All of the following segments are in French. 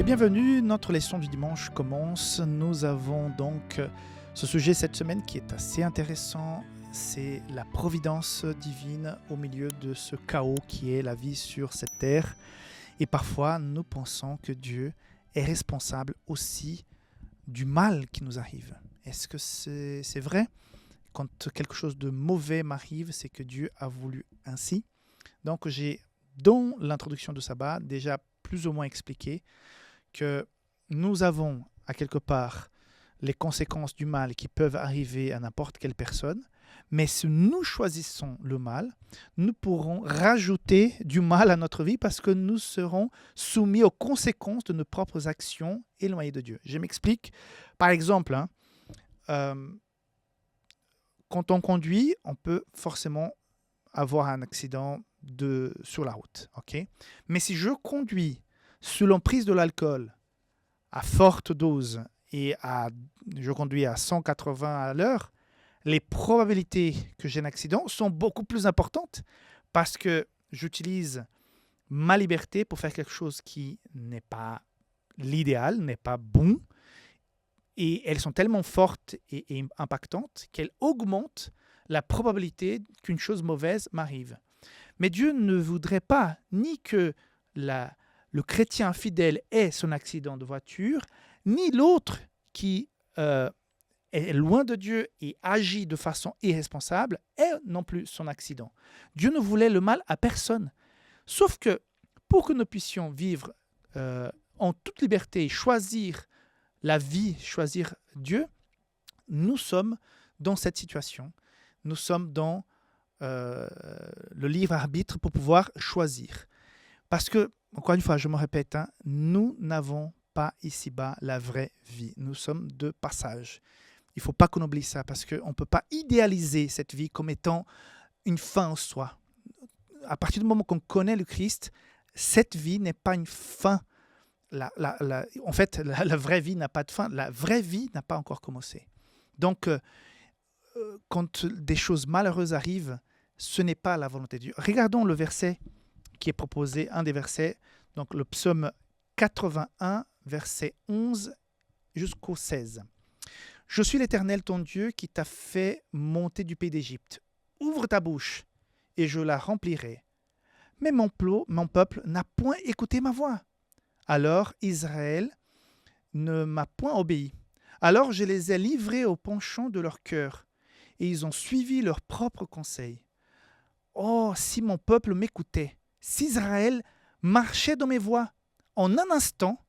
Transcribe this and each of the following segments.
Bienvenue, notre leçon du dimanche commence. Nous avons donc ce sujet cette semaine qui est assez intéressant, c'est la providence divine au milieu de ce chaos qui est la vie sur cette terre. Et parfois, nous pensons que Dieu est responsable aussi du mal qui nous arrive. Est-ce que c'est vrai? Quand quelque chose de mauvais m'arrive, c'est que Dieu a voulu ainsi. Donc j'ai, dans l'introduction de Sabbat, déjà plus ou moins expliqué que nous avons à quelque part les conséquences du mal qui peuvent arriver à n'importe quelle personne, mais si nous choisissons le mal, nous pourrons rajouter du mal à notre vie parce que nous serons soumis aux conséquences de nos propres actions éloignées de Dieu. Je m'explique. Par exemple, quand on conduit, on peut forcément avoir un accident sur la route. Okay? Mais si je conduis sous l'emprise de l'alcool à forte dose et je conduis à 180 à l'heure, les probabilités que j'ai un accident sont beaucoup plus importantes parce que j'utilise ma liberté pour faire quelque chose qui n'est pas l'idéal, n'est pas bon, et elles sont tellement fortes et impactantes qu'elles augmentent la probabilité qu'une chose mauvaise m'arrive. Mais Dieu ne voudrait pas ni que le chrétien fidèle ait son accident de voiture, ni l'autre qui est loin de Dieu et agit de façon irresponsable ait non plus son accident. Dieu ne voulait le mal à personne. Sauf que pour que nous puissions vivre en toute liberté, choisir la vie, choisir Dieu, nous sommes dans cette situation. Nous sommes dans le libre arbitre pour pouvoir choisir. Parce que, encore une fois, je me répète, nous n'avons pas ici-bas la vraie vie. Nous sommes de passage. Il ne faut pas qu'on oublie ça parce qu'on ne peut pas idéaliser cette vie comme étant une fin en soi. À partir du moment qu'on connaît le Christ, cette vie n'est pas une fin. En fait, la vraie vie n'a pas de fin. La vraie vie n'a pas encore commencé. Donc, quand des choses malheureuses arrivent, ce n'est pas la volonté de Dieu. Regardons le verset qui est proposé, un des versets, donc le psaume 81, verset 11 jusqu'au 16. « Je suis l'Éternel, ton Dieu, qui t'a fait monter du pays d'Égypte. Ouvre ta bouche, et je la remplirai. Mais mon peuple n'a point écouté ma voix. Alors Israël ne m'a point obéi. Alors je les ai livrés au penchant de leur cœur, et ils ont suivi leurs propres conseils. Oh, si mon peuple m'écoutait, si Israël marchait dans mes voies, en un instant,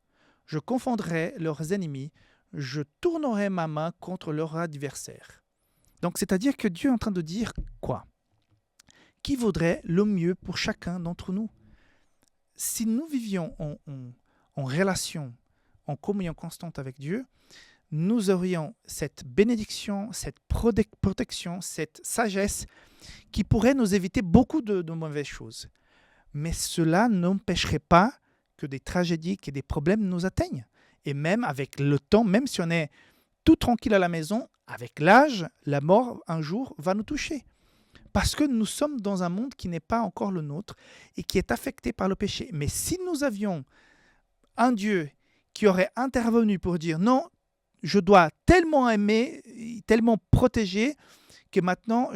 je confondrais leurs ennemis, je tournerais ma main contre leurs adversaires. » Donc, c'est-à-dire que Dieu est en train de dire quoi? Qui vaudrait le mieux pour chacun d'entre nous? Si nous vivions en relation, en communion constante avec Dieu, nous aurions cette bénédiction, cette protection, cette sagesse qui pourrait nous éviter beaucoup de mauvaises choses. Mais cela n'empêcherait pas que des tragédies, que des problèmes nous atteignent. Et même avec le temps, même si on est tout tranquille à la maison, avec l'âge, la mort un jour va nous toucher. Parce que nous sommes dans un monde qui n'est pas encore le nôtre et qui est affecté par le péché. Mais si nous avions un Dieu qui aurait intervenu pour dire non, je dois tellement aimer, tellement protéger, que maintenant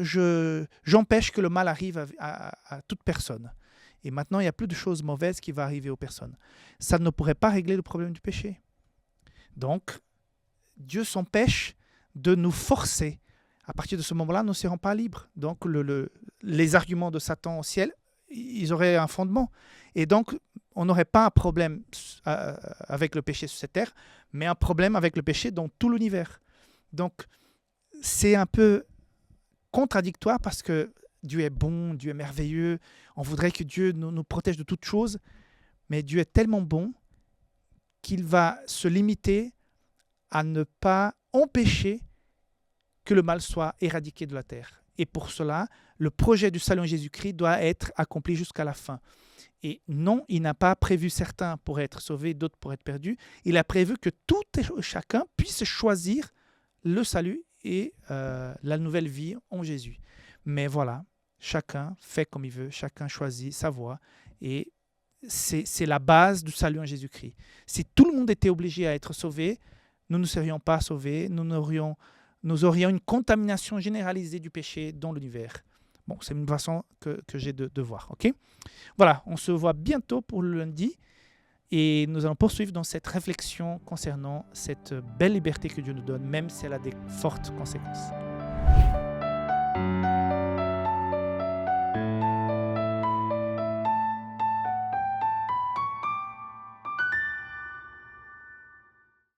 j'empêche que le mal arrive à toute personne. Et maintenant, il n'y a plus de choses mauvaises qui vont arriver aux personnes. Ça ne pourrait pas régler le problème du péché. Donc, Dieu s'empêche de nous forcer. À partir de ce moment-là, nous ne serons pas libres. Donc, les arguments de Satan au ciel, ils auraient un fondement. Et donc, on n'aurait pas un problème avec le péché sur cette terre, mais un problème avec le péché dans tout l'univers. Donc, c'est un peu contradictoire parce que Dieu est bon, Dieu est merveilleux. On voudrait que Dieu nous protège de toutes choses, mais Dieu est tellement bon qu'il va se limiter à ne pas empêcher que le mal soit éradiqué de la terre. Et pour cela, le projet du salut en Jésus-Christ doit être accompli jusqu'à la fin. Et non, il n'a pas prévu certains pour être sauvés, d'autres pour être perdus. Il a prévu que tout et chacun puisse choisir le salut et la nouvelle vie en Jésus. Mais voilà, chacun fait comme il veut, chacun choisit sa voie. Et c'est la base du salut en Jésus-Christ. Si tout le monde était obligé à être sauvé, nous ne serions pas sauvés, nous aurions une contamination généralisée du péché dans l'univers. Bon, c'est une façon que j'ai de voir. Ok. Voilà, on se voit bientôt pour le lundi et nous allons poursuivre dans cette réflexion concernant cette belle liberté que Dieu nous donne, même si elle a des fortes conséquences.